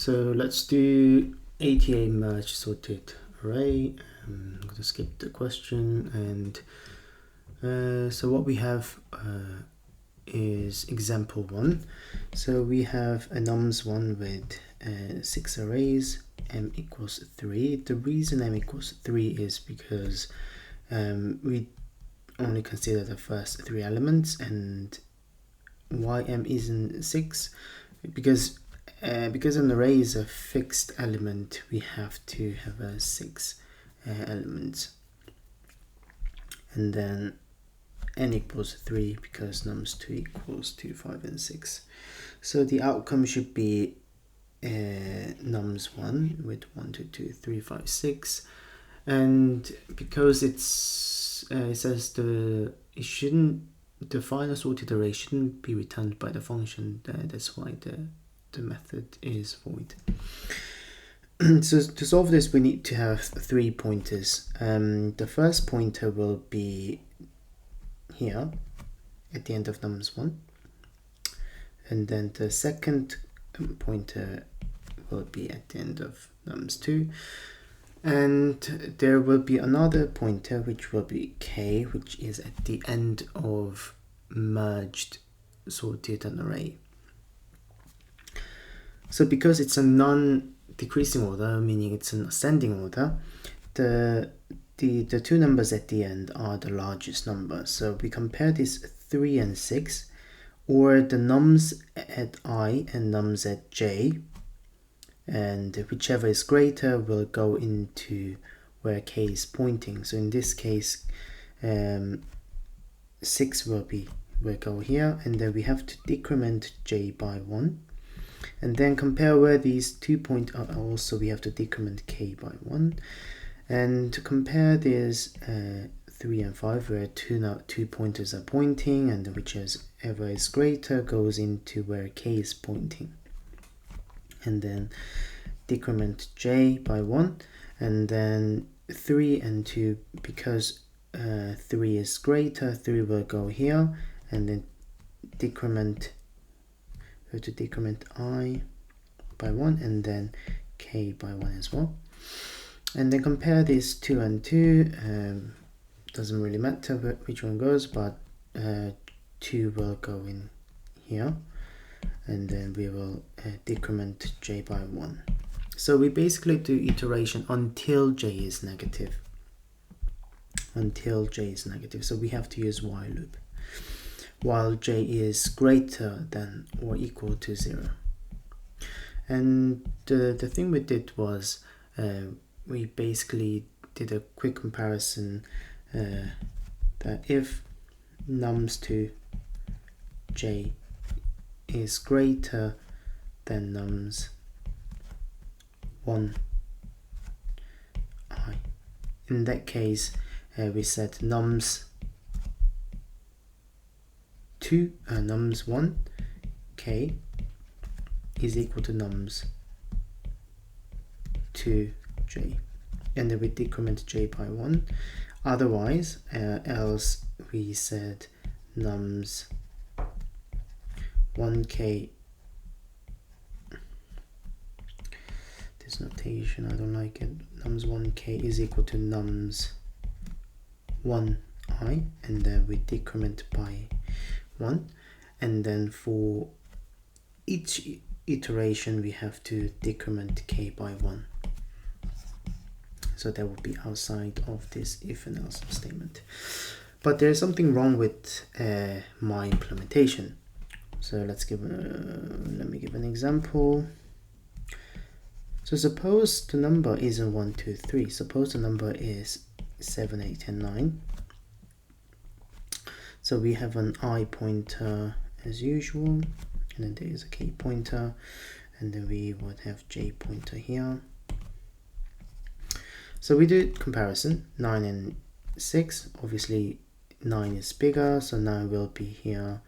So let's do ATA merge sorted array. I'm going to skip the question, and so what we have is example 1. So we have a nums1 with 6 arrays, m equals 3. The reason m equals 3 is because we only consider the first 3 elements, and why m isn't 6? Because an array is a fixed element, we have to have 6 elements, and then n equals 3 because nums2 equals 2, 5, and 6. So the outcome should be nums1 with 1, 2, 2, 3, 5, 6, and because it says it shouldn't, the final sorted array shouldn't be returned by the function. That's why the method is void. So to solve this, we need to have 3 pointers. The first pointer will be here at the end of nums1, and then the second pointer will be at the end of nums2, and there will be another pointer which will be k, which is at the end of merged sorted an array. So because it's a non-decreasing order, meaning it's an ascending order, the two numbers at the end are the largest number. So we compare this 3 and 6, or the nums at I and nums at j, and whichever is greater will go into where k is pointing. So in this case, 6 will go here, and then we have to decrement j by 1, and then compare where these 2 points are. Also, we have to decrement k by 1, and to compare this 3 and 5, where two pointers are pointing, and whichever is greater goes into where k is pointing, and then decrement j by 1, and then 3 and 2, because 3 is greater, 3 will go here, and then decrement I by 1, and then k by 1 as well. And then compare these 2 and 2, doesn't really matter which one goes, but 2 will go in here, and then we will decrement j by 1. So we basically do iteration until j is negative. So we have to use while loop while j is greater than or equal to 0. And the thing we did was we basically did a quick comparison that if nums2 j is greater than nums1 I, in that case we set nums1 k is equal to nums2 j, and then we decrement j by 1. Otherwise, else we said nums1 k, this notation I don't like it, nums1 k is equal to nums1 I, and then we decrement by 1, and then for each iteration we have to decrement k by 1. So that would be outside of this if and else statement. But there is something wrong with my implementation. So let me give an example. So suppose the number isn't 1, 2, 3. Suppose the number is 7, 8, and 9. So we have an I pointer as usual, and then there is a k pointer, and then we would have j pointer here. So we do comparison, 9 and 6. Obviously 9 is bigger, so 9 will be here,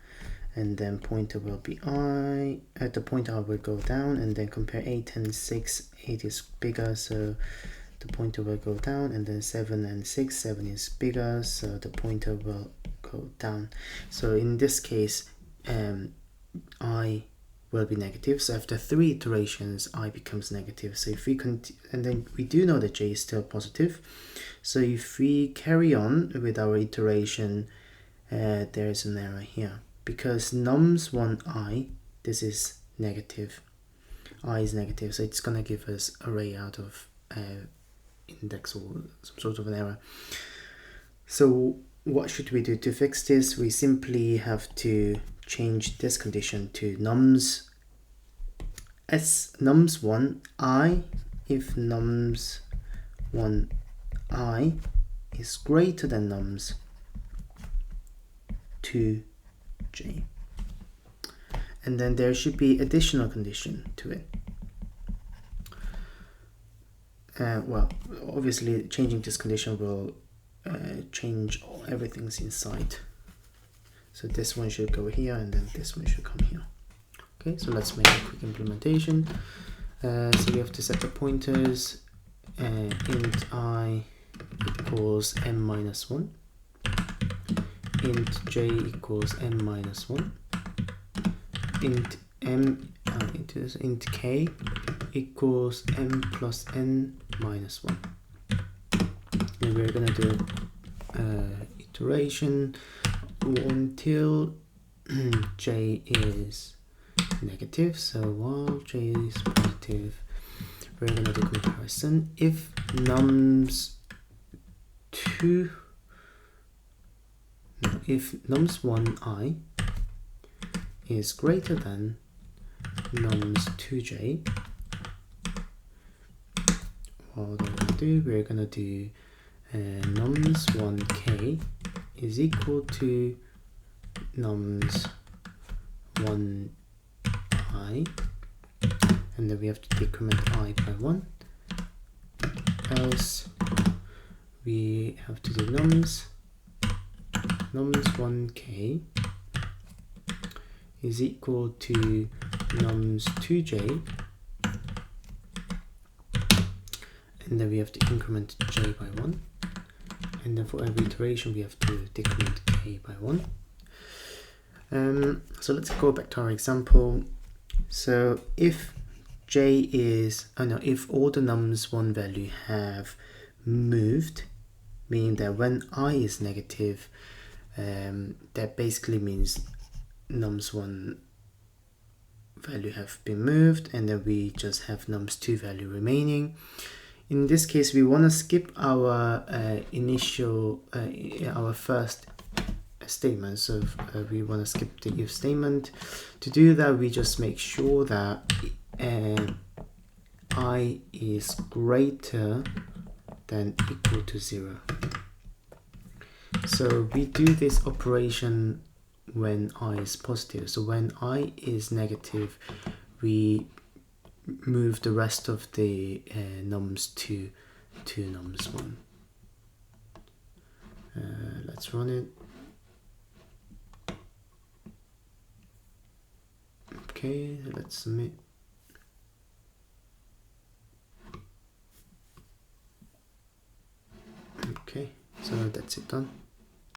and then pointer will be I. At the pointer I will go down, and then compare 8 and 6. 8 is bigger, so the pointer will go down, and then 7 and 6. 7 is bigger, so the pointer will go down. So in this case, I will be negative. So after 3 iterations, I becomes negative. So if we and then we do know that j is still positive. So if we carry on with our iteration, there is an error here because nums1i, this is negative. I is negative, so it's gonna give us array out of index or some sort of an error. So what should we do to fix this? We simply have to change this condition to nums1i if nums1i is greater than nums2j. And then there should be additional condition to it. Well, obviously changing this condition will change everything's inside. So this one should go here and then this one should come here. Okay, so let's make a quick implementation. So we have to set the pointers. Int I equals m-1, int j equals m-1, int k equals m plus n minus 1. And we're gonna do iteration until j is negative. So while j is positive, we're gonna do comparison. If nums1i is greater than nums2j, what we're gonna do nums1k is equal to nums1i, and then we have to decrement I by 1, else we have to do nums1k is equal to nums2j, and then we have to increment j by 1, and then for every iteration we have to decrement k by 1. So let's go back to our example. So if j is, if all the nums1 value have moved, meaning that when I is negative, that basically means nums1 value have been moved, and then we just have nums2 value remaining. In this case, we want to skip our our first statement, so we want to skip the if statement. To do that, we just make sure that I is greater than equal to 0. So we do this operation when I is positive. So when I is negative, we move the rest of the nums to nums1. Let's run it. Okay, let's submit. Okay, so that's it done.